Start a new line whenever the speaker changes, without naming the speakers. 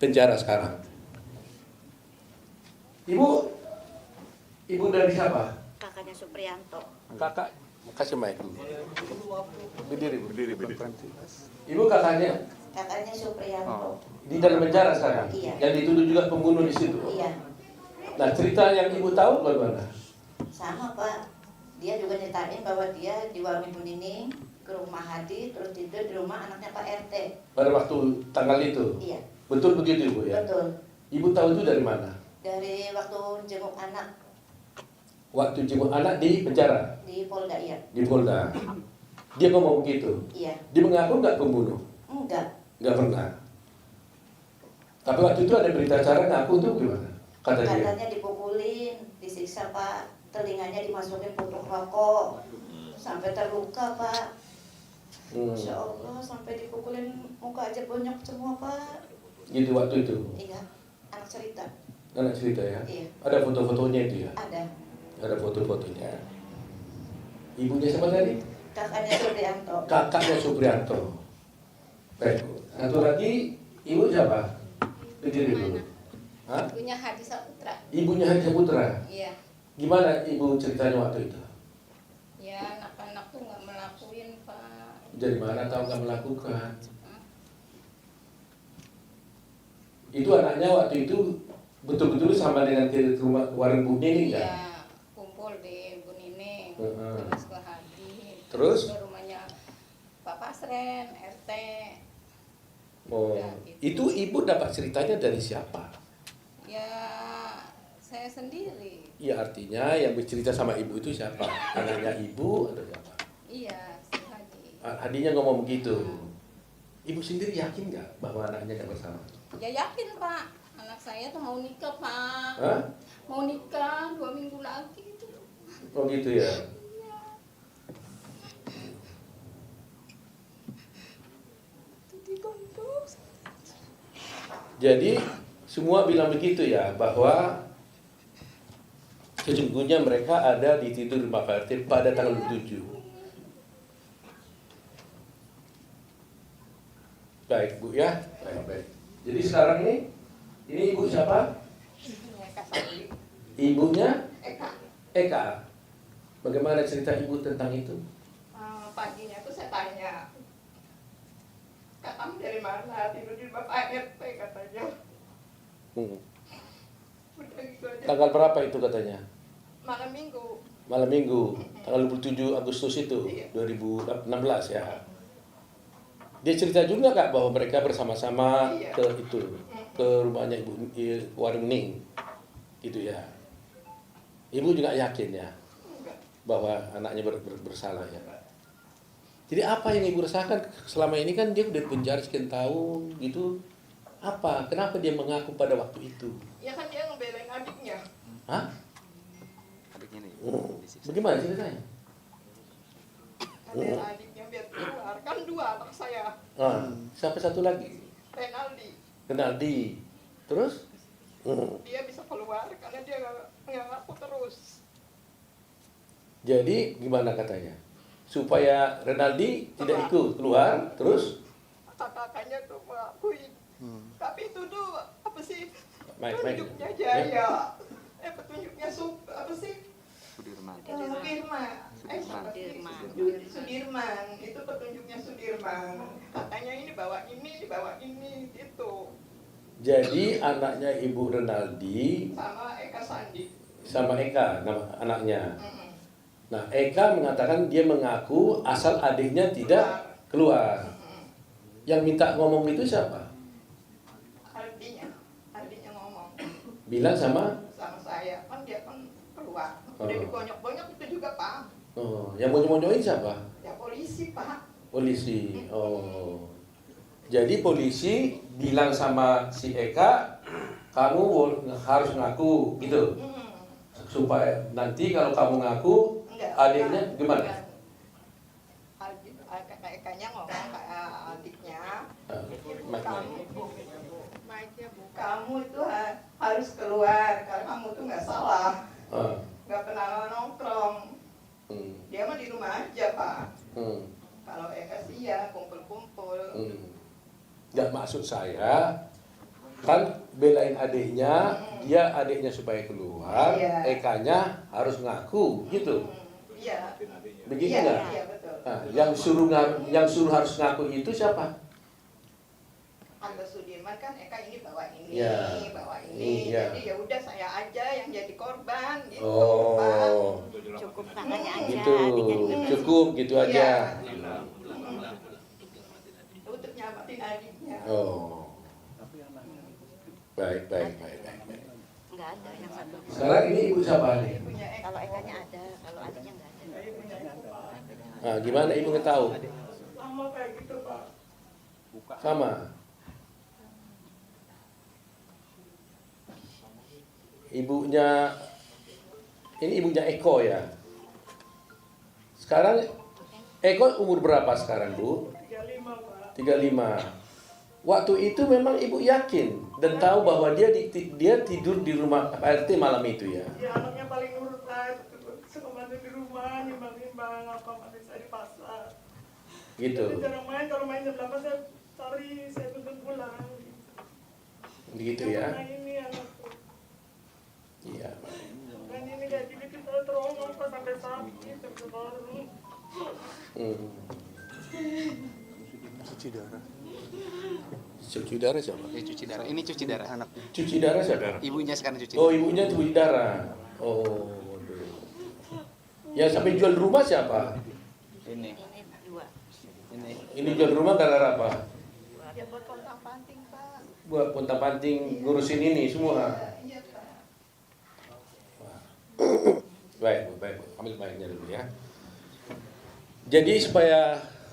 penjara sekarang. Ibu dari siapa?
Kakaknya Supriyanto.
Kakak, kasih mic dulu. Berdiri. Ibu kakaknya
Kakaknya Supriyanto.
di dalam penjara sekarang.
Iya.
Yang dituduh juga pembunuh di situ.
Iya.
Nah, cerita yang ibu tahu bagaimana?
Sama Pak. Dia juga nyeritain bahwa dia di warung Ibu Nining ke rumah Hadi, terus tidur di rumah anaknya Pak RT.
Pada waktu tanggal itu.
Iya.
Betul begitu ibu ya?
Betul.
Ibu tahu itu dari mana?
Dari waktu jenguk anak
Waktu jenguk anak di penjara,
di Polda, iya.
di Polda. Dia ngomong begitu.
Iya.
Dia mengaku nggak pembunuh?
Enggak.
Nggak pernah. Tapi waktu itu ada berita acara ngaku tuh gimana? Kata dia.
Katanya dipukulin, disiksa Pak. Telinganya dimasukin puntung rokok. Sampai terluka Pak. Masya Allah, sampai dipukulin muka aja bonyok semua Pak.
Gitu waktu itu.
Iya, anak cerita.
Anak cerita ya?
Iya.
Ada foto-fotonya itu ya?
Ada.
Ada foto-fotonya. Ibunya siapa tadi?
Kakaknya Supriyanto.
Kakaknya Supriyanto. Baik. Satu lagi, ibu siapa? Berdiri dulu. Hah?
Ibunya Hadi Saputra.
Ibunya Hadi Saputra.
Iya.
Gimana ibu ceritanya waktu itu?
Ya anak-anak tuh nggak melakuin Pak.
Dari mana tahu nggak melakukan? Itu anaknya waktu itu betul-betul sama dengan ke rumah warung Bu Nining ya?
Iya. Kumpul di Bu Nining.
Heeh.
Terus ke Hadi.
Terus?
Ke rumahnya Pak Pasren, RT.
Oh,
Ya, gitu.
itu ibu dapat ceritanya dari siapa?
Ya saya sendiri.
Ya artinya yang bercerita sama ibu itu siapa? Anaknya ibu atau siapa?
Iya, si Hadi.
Hadinya ngomong begitu. Ibu sendiri yakin nggak bahwa anaknya nggak bersama?
Ya yakin Pak. Anak saya tuh mau nikah Pak.
Hah?
Mau nikah 2 minggu lagi itu.
Oh gitu ya. Jadi semua bilang begitu ya, bahwa sesungguhnya mereka ada di tidur rumah Pak RT pada tanggal 7. Baik Bu ya, baik. Jadi sekarang ini ibu siapa?
Ya, Kak Sandi.
Ibunya
Eka.
Eka. Bagaimana cerita ibu tentang itu?
Paginya tuh saya tanya, Kak kamu dari mana? Tidur di Bapak RT katanya. Udah gitu aja.
Tanggal berapa itu katanya?
Malam Minggu.
Malam Minggu, tanggal 27 Agustus itu,
Iya.
2016 ya. Dia cerita juga Kak bahwa mereka bersama-sama
Iya.
ke rumahnya warung Ning, gitu ya. Ibu juga yakin ya
Enggak.
bahwa anaknya bersalah ya. Jadi apa yang ibu rasakan selama ini, kan dia udah penjara sekian tahun gitu. Apa? Kenapa dia mengaku pada waktu itu?
Ya kan dia ngebelain adiknya.
Hah?
Adiknya nih.
Bagaimana ceritanya?
Ngebelain adiknya biar keluar. Kan 2 anak saya.
Siapa satu lagi?
Renaldi.
Renaldi. Terus?
Dia bisa keluar karena dia nggak ngaku terus.
Jadi gimana katanya? Supaya Renaldi tidak ikut keluar, terus?
Kakaknya tuh mengakui. Tapi itu tuh apa sih?
Mike.
Petunjuknya Jaya. Petunjuknya apa sih?
Sudirman.
Sudirman. Itu petunjuknya Sudirman. Katanya ini bawa ini gitu.
Jadi anaknya Ibu Renaldi
Sama Eka Sandi.
sama Eka nama anaknya. Nah, Eka mengatakan dia mengaku asal adiknya tidak keluar. Yang minta ngomong itu siapa?
Ardinya ngomong
Bilang sama?
sama saya, kan dia kan keluar. Udah dibonyok-bonyok itu juga Pak.
Oh, yang monyo-monyoin siapa?
Ya polisi Pak.
Polisi. Oh. Jadi polisi bilang sama si Eka, kamu harus ngaku gitu. Supaya nanti kalau kamu ngaku,
Enggak,
adiknya gimana?
Ekanya ngomong ke adiknya, kamu itu harus keluar karena kamu tuh nggak salah, nggak pernah nongkrong. Dia mah di rumah aja Pak. Kalau Eka sih ya kumpul-kumpul.
Nggak, maksud saya Kan belain adiknya, dia adiknya supaya keluar,
Iya.
Eka-nya harus ngaku, gitu.
Iya.
Begitu
Iya,
nggak?
iya betul.
Nah, yang suruh harus ngaku itu siapa?
Tante Sudirman kan Eka ini bawa ini,
Iya.
bawa ini.
Iya.
Jadi ya udah saya aja yang jadi korban gitu.
Oh,
Cukup tangannya aja.
gitu,
dijadiin
cukup gitu
Pak.
aja.
Iya. Untuk nyamatin adiknya.
Oh, baik.
Nggak ada yang satu.
Sekarang ini ibu siapa nih?
Punya Eka.
Kalau Eka-nya ada, kalau adiknya nggak ada.
Saya punya Eka.
Nah, gimana ibu nggak tahu?
Sama kayak gitu Pak.
Sama. Ibunya, ini ibunya Eko ya. Sekarang Eko umur berapa sekarang, Bu?
35 Pak.
35. Waktu itu memang ibu yakin dan tahu bahwa dia tidur di rumah RT malam itu ya.
Ya anaknya paling nurut lah, suka bantu di rumah, nimbang-nimbang apa mandi saya di pasar.
Gitu.
Jadi jarang main, kalau main jam 8 saya cari, saya tuntut pulang.
Begitu
Yang
ya.
pernah ini anakku.
Iya.
Dan ini kayak gini kita terongong pas sampai sakit, sampai baru.
Hmm. Cuci darah siapa?
Cuci darah. Ini cuci darah.
Cuci darah siapa?
Ibunya sekarang cuci
Oh,
darah.
ibunya cuci darah. Oh, waduh. Yang sampai jual rumah siapa?
Ini.
Ini dua.
Ini jual rumah gara-gara apa?
Ya buat kontang panting Pak.
Buat pontang-panting ngurusin ini semua.
Iya Pak.
Baik, ambil baiknya dulu ya. Jadi supaya